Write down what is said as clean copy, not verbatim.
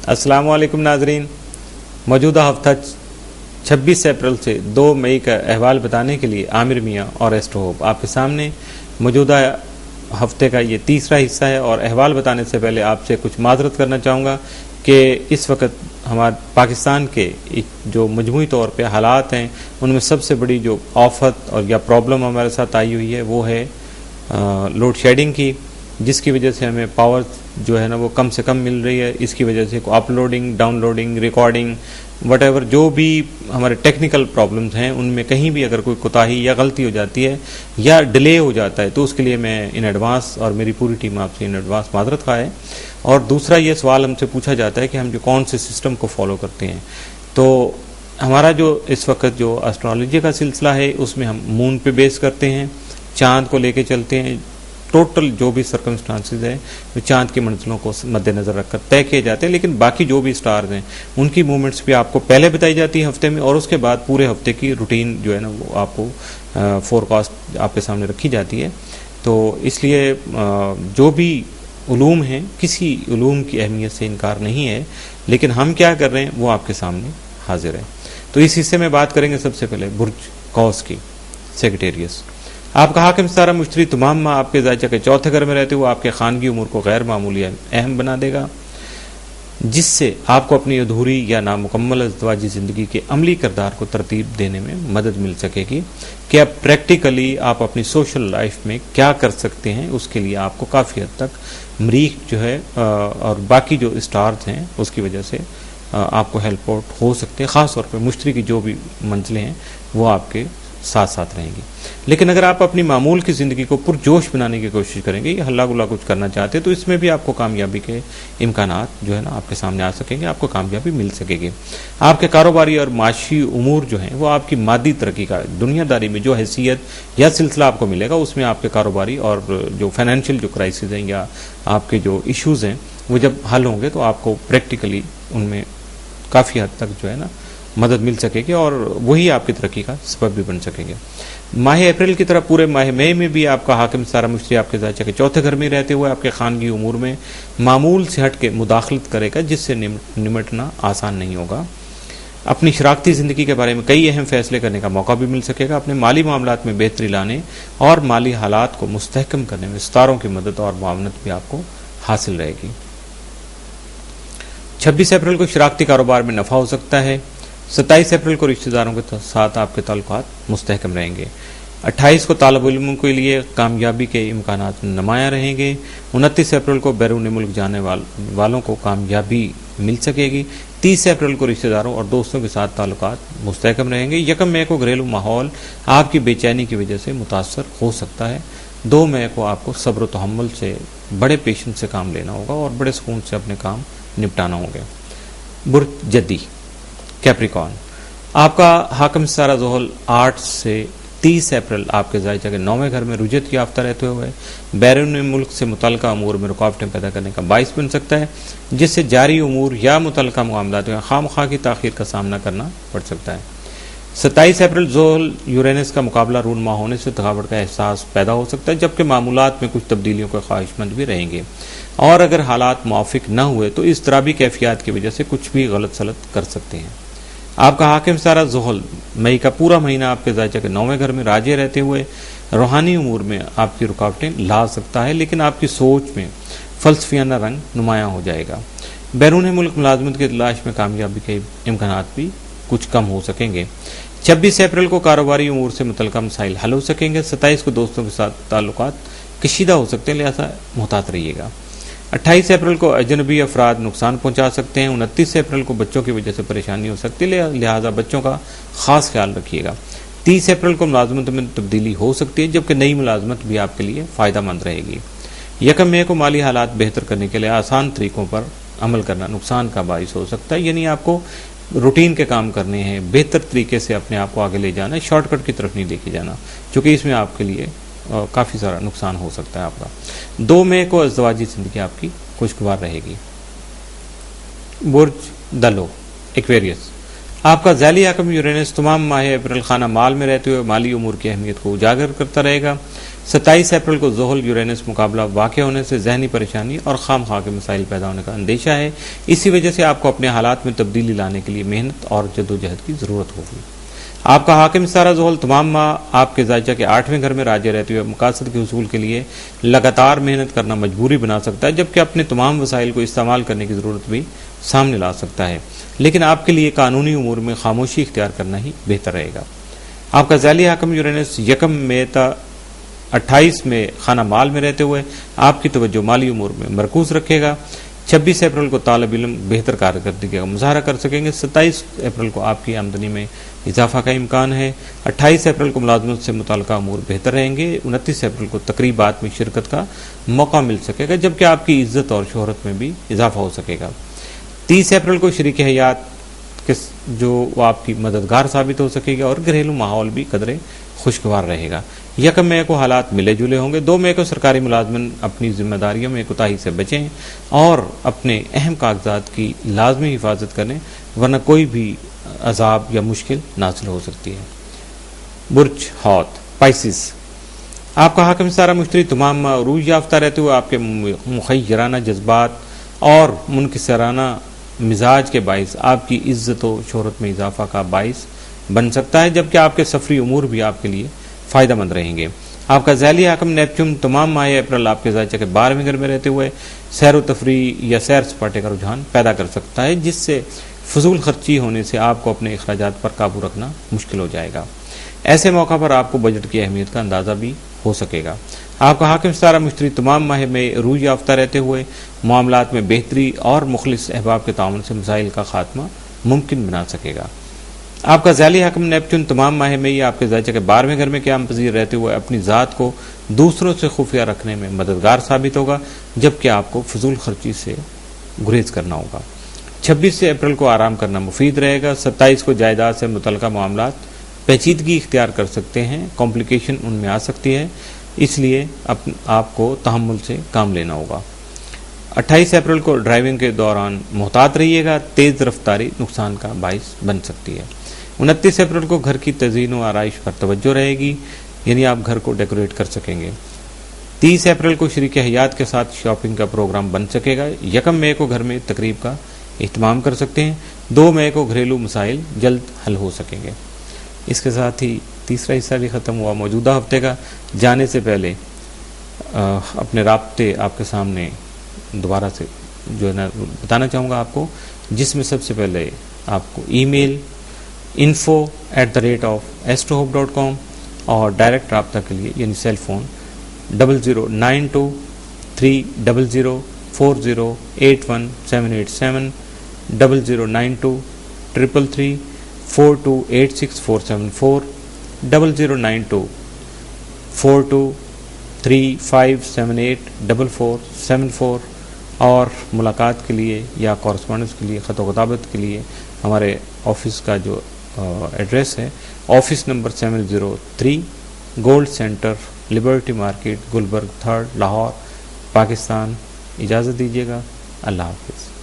السلام علیکم ناظرین، موجودہ ہفتہ 26 اپریل سے 2 مئی کا احوال بتانے کے لیے عامر میاں اور ایسٹرو ہوپ آپ کے سامنے موجودہ ہفتے کا یہ تیسرا حصہ ہے، اور احوال بتانے سے پہلے آپ سے کچھ معذرت کرنا چاہوں گا کہ اس وقت ہمارے پاکستان کے جو مجموعی طور پہ حالات ہیں ان میں سب سے بڑی جو آفت اور یا پرابلم ہمارے ساتھ آئی ہوئی ہے وہ ہے لوڈ شیڈنگ کی، جس کی وجہ سے ہمیں پاور جو ہے نا وہ کم سے کم مل رہی ہے۔ اس کی وجہ سے uploading, downloading, recording, whatever جو بھی ہمارے ٹیکنیکل پرابلمز ہیں ان میں کہیں بھی اگر کوئی کوتاہی یا غلطی ہو جاتی ہے یا ڈیلے ہو جاتا ہے تو اس کے لیے میں ان ایڈوانس اور میری پوری ٹیم آپ سے ان ایڈوانس معذرت خواہ ہے۔ اور دوسرا یہ سوال ہم سے پوچھا جاتا ہے کہ ہم جو کون سے سسٹم کو فالو کرتے ہیں، تو ہمارا جو اس وقت جو اسٹرالوجی کا سلسلہ ہے اس میں ہم مون پہ بیس کرتے ہیں، چاند کو لے کے چلتے ہیں۔ ٹوٹل جو بھی سرکمسٹانسز ہیں وہ چاند کی منزلوں کو مد نظر رکھ کر طے کیے جاتے ہیں، لیکن باقی جو بھی سٹارز ہیں ان کی موومنٹس بھی آپ کو پہلے بتائی جاتی ہے ہفتے میں، اور اس کے بعد پورے ہفتے کی روٹین جو ہے نا وہ آپ کو فورکاسٹ آپ کے سامنے رکھی جاتی ہے۔ تو اس لیے جو بھی علوم ہیں، کسی علوم کی اہمیت سے انکار نہیں ہے، لیکن ہم کیا کر رہے ہیں وہ آپ کے سامنے حاضر ہے۔ تو اس حصے میں بات کریں گے سب سے پہلے برج قوس کی، سیکریٹریس۔ آپ کا حاکم ستارہ مشتری تمام ماہ آپ کے ذائچہ کے چوتھے گھر میں رہتے ہوئے آپ کے خانگی امور کو غیر معمولی اہم بنا دے گا، جس سے آپ کو اپنی ادھوری یا نامکمل ازدواجی زندگی کے عملی کردار کو ترتیب دینے میں مدد مل سکے گی کہ اب پریکٹیکلی آپ اپنی سوشل لائف میں کیا کر سکتے ہیں۔ اس کے لیے آپ کو کافی حد تک مریخ جو ہے اور باقی جو اسٹارز ہیں اس کی وجہ سے آپ کو ہیلپ آؤٹ ہو سکتے ہیں، خاص طور پہ مشتری کی جو بھی منزلیں ہیں وہ آپ کے ساتھ ساتھ رہیں گی۔ لیکن اگر آپ اپنی معمول کی زندگی کو پرجوش بنانے کی کوشش کریں گے یا ہلا گلا کچھ کرنا چاہتے ہیں تو اس میں بھی آپ کو کامیابی کے امکانات جو ہے نا آپ کے سامنے آ سکیں گے، آپ کو کامیابی مل سکے گی۔ آپ کے کاروباری اور معاشی امور جو ہیں وہ آپ کی مادی ترقی کا دنیا داری میں جو حیثیت یا سلسلہ آپ کو ملے گا اس میں آپ کے کاروباری اور جو فائنینشیل جو کرائسز ہیں یا آپ کے جو ایشوز ہیں وہ جب حل ہوں گے تو آپ کو پریکٹیکلی ان میں کافی حد تک جو ہے نا مدد مل سکے گی اور وہی آپ کی ترقی کا سبب بھی بن سکیں گے۔ ماہ اپریل کی طرح پورے ماہ مئی میں بھی آپ کا حاکم ستارہ مشتری آپ کے ذائچہ کے چوتھے گھر میں رہتے ہوئے آپ کے خانگی امور میں معمول سے ہٹ کے مداخلت کرے گا، جس سے نمٹنا آسان نہیں ہوگا۔ اپنی شراکتی زندگی کے بارے میں کئی اہم فیصلے کرنے کا موقع بھی مل سکے گا۔ اپنے مالی معاملات میں بہتری لانے اور مالی حالات کو مستحکم کرنے میں ستاروں کی مدد اور معاونت بھی آپ کو حاصل رہے گی۔ 26 اپریل کو شراکتی کاروبار میں نفع ہو سکتا ہے۔ 27 اپریل کو رشتہ داروں کے ساتھ آپ کے تعلقات مستحکم رہیں گے۔ 28 کو طالب علموں کے لیے کامیابی کے امکانات نمایاں رہیں گے۔ 29 اپریل کو بیرون ملک جانے والوں کو کامیابی مل سکے گی۔ 30 اپریل کو رشتہ داروں اور دوستوں کے ساتھ تعلقات مستحکم رہیں گے۔ 1 مئی کو گھریلو ماحول آپ کی بے چینی کی وجہ سے متاثر ہو سکتا ہے۔ 2 مئی کو آپ کو صبر و تحمل سے بڑے پیشنس سے کام لینا ہوگا اور بڑے سکون سے اپنے کام نپٹانا ہوگا۔ برج جدی، کیپریکارن، آپ کا حاکم ستارہ زحل 8 سے 30 اپریل آپ کے ذائچہ کے 9ویں گھر میں رجت یافتہ رہتے ہوئے بیرون ملک سے متعلقہ امور میں رکاوٹیں پیدا کرنے کا باعث بن سکتا ہے، جس سے جاری امور یا متعلقہ معاملات میں خواہ کی تاخیر کا سامنا کرنا پڑ سکتا ہے۔ 27 اپریل زحل یورینس کا مقابلہ رونما ہونے سے تھکاوٹ کا احساس پیدا ہو سکتا ہے، جبکہ معمولات میں کچھ تبدیلیوں کے خواہش مند بھی رہیں گے، اور اگر حالات موافق نہ ہوئے تو اضطرابی کیفیات کی وجہ سے کچھ بھی غلط سلط کر سکتے ہیں۔ آپ کا حاکم ستارہ زحل مئی کا پورا مہینہ آپ کے ذائچہ کے 9ویں گھر میں راجے رہتے ہوئے روحانی امور میں آپ کی رکاوٹیں لا سکتا ہے، لیکن آپ کی سوچ میں فلسفیانہ رنگ نمایاں ہو جائے گا۔ بیرون ملک ملازمت کی تلاش میں کامیابی کے امکانات بھی کچھ کم ہو سکیں گے۔ 26 اپریل کو کاروباری امور سے متعلقہ مسائل حل ہو سکیں گے۔ 27 کو دوستوں کے ساتھ تعلقات کشیدہ ہو سکتے ہیں، لہذا محتاط رہیے گا۔ 28 اپریل کو اجنبی افراد نقصان پہنچا سکتے ہیں۔ 29 اپریل کو بچوں کی وجہ سے پریشانی ہو سکتی ہے، لہذا بچوں کا خاص خیال رکھیے گا۔ 30 اپریل کو ملازمت میں تبدیلی ہو سکتی ہے، جبکہ نئی ملازمت بھی آپ کے لیے فائدہ مند رہے گی۔ 1 مئی کو مالی حالات بہتر کرنے کے لیے آسان طریقوں پر عمل کرنا نقصان کا باعث ہو سکتا ہے، یعنی آپ کو روٹین کے کام کرنے ہیں، بہتر طریقے سے اپنے آپ کو آگے لے جانا ہے، شارٹ کٹ کی طرف نہیں لے کے جانا، چونکہ اس میں آپ کے لیے کافی سارا نقصان ہو سکتا ہے آپ کا۔ 2 مئی کو ازدواجی زندگی آپ کی خوشگوار رہے گی۔ برج دلو، ایکویریس، آپ کا ذیلی حاکم یورینس تمام ماہ اپریل خانہ مال میں رہتے ہوئے مالی امور کی اہمیت کو اجاگر کرتا رہے گا۔ 27 اپریل کو زحل یورینس مقابلہ واقع ہونے سے ذہنی پریشانی اور خام خواہ کے مسائل پیدا ہونے کا اندیشہ ہے. اسی وجہ سے آپ کو اپنے حالات میں تبدیلی لانے کے لیے محنت اور جدوجہد کی ضرورت ہوگی. آپ کا حاکم ستارہ زحل تمام ماہ آپ کے ذائچہ کے 8ویں گھر میں راجع رہتے ہوئے مقاصد کے حصول کے لیے لگاتار محنت کرنا مجبوری بنا سکتا ہے، جبکہ اپنے تمام وسائل کو استعمال کرنے کی ضرورت بھی سامنے لا سکتا ہے. لیکن آپ کے لیے قانونی امور میں خاموشی اختیار کرنا ہی بہتر رہے گا. آپ کا ذیلی حاکم یورینس 1 مئی تا 28 میں خانہ مال میں رہتے ہوئے آپ کی توجہ مالی امور میں مرکوز رکھے گا. 26 اپریل کو طالب علم بہتر کارکردگی کا مظاہرہ کر سکیں گے. 27 اپریل کو آپ کی آمدنی میں اضافہ کا امکان ہے. 28 اپریل کو ملازمت سے متعلقہ امور بہتر رہیں گے. 29 اپریل کو تقریبات میں شرکت کا موقع مل سکے گا، جبکہ آپ کی عزت اور شہرت میں بھی اضافہ ہو سکے گا. 30 اپریل کو شریک حیات جو وہ آپ کی مددگار ثابت ہو سکے گا اور گھریلو ماحول بھی قدرے خوشگوار رہے گا. 1 مئی کو حالات ملے جلے ہوں گے. 2 مئی کو سرکاری ملازمین اپنی ذمہ داریوں میں کوتاہی سے بچیں اور اپنے اہم کاغذات کی لازمی حفاظت کریں، ورنہ کوئی بھی عذاب یا مشکل نازل ہو سکتی ہے. برج حوت پائسس، آپ کا حاکم ستارہ مشتری تمام عروج یافتہ رہتے ہوئے آپ کے مخیرانہ جذبات اور منکسرانہ مزاج کے باعث آپ کی عزت و شہرت میں اضافہ کا باعث بن سکتا ہے، جبکہ آپ کے سفری امور بھی آپ کے لیے فائدہ مند رہیں گے. آپ کا ذیلی حاکم نیپچون تمام ماہ اپریل آپ کے ذائچہ کے 12ویں گھر میں رہتے ہوئے سیر و تفریح یا سیر سپاٹے کا رجحان پیدا کر سکتا ہے، جس سے فضول خرچی ہونے سے آپ کو اپنے اخراجات پر قابو رکھنا مشکل ہو جائے گا. ایسے موقع پر آپ کو بجٹ کی اہمیت کا اندازہ بھی ہو سکے گا. آپ کا حاکم ستارہ مشتری تمام ماہ میں عروج یافتہ رہتے ہوئے معاملات میں بہتری اور مخلص احباب کے تعاون سے مسائل کا خاتمہ ممکن بنا سکے گا. آپ کا ذیلی حاکم نیپچون تمام ماہ میں آپ کے ذائچہ کے 12ویں گھر میں قیام پذیر رہتے ہوئے اپنی ذات کو دوسروں سے خفیہ رکھنے میں مددگار ثابت ہوگا، جبکہ آپ کو فضول خرچی سے گریز کرنا ہوگا. 26 اپریل کو آرام کرنا مفید رہے گا. 27 کو جائیداد سے متعلقہ معاملات پیچیدگی اختیار کر سکتے ہیں، کمپلیکیشن ان میں آ سکتی ہے، اس لیے آپ کو تحمل سے کام لینا ہوگا. 28 اپریل کو ڈرائیونگ کے دوران محتاط رہیے گا، تیز رفتاری نقصان کا باعث بن سکتی ہے. 29 اپریل کو گھر کی تزئین و آرائش پر توجہ رہے گی، یعنی آپ گھر کو ڈیکوریٹ کر سکیں گے. 30 اپریل کو شریک حیات کے ساتھ شاپنگ کا پروگرام بن سکے گا. 1 مئی کو گھر میں تقریب کا اہتمام کر سکتے ہیں. 2 مئی کو گھریلو مسائل جلد حل ہو سکیں گے. اس کے ساتھ ہی تیسرا حصہ بھی ختم ہوا. موجودہ ہفتے کا جانے سے پہلے اپنے رابطے آپ کے سامنے دوبارہ سے جو ہے نا بتانا چاہوں گا آپ کو، جس میں سب سے پہلے آپ کو ای میل info@astrohope.com اور ڈائریکٹ رابطہ کے لیے یعنی سیل فون 009230408187 00923334286474 00924235784474 اور ملاقات کے لیے یا کورسپونڈنس کے لیے خط و کتابت کے لیے ہمارے آفس کا جو ایڈریس ہے، office number 703 gold centre, Liberty market, Gulberg 3 Lahore, Pakistan. اجازت دیجیے گا. اللہ حافظ.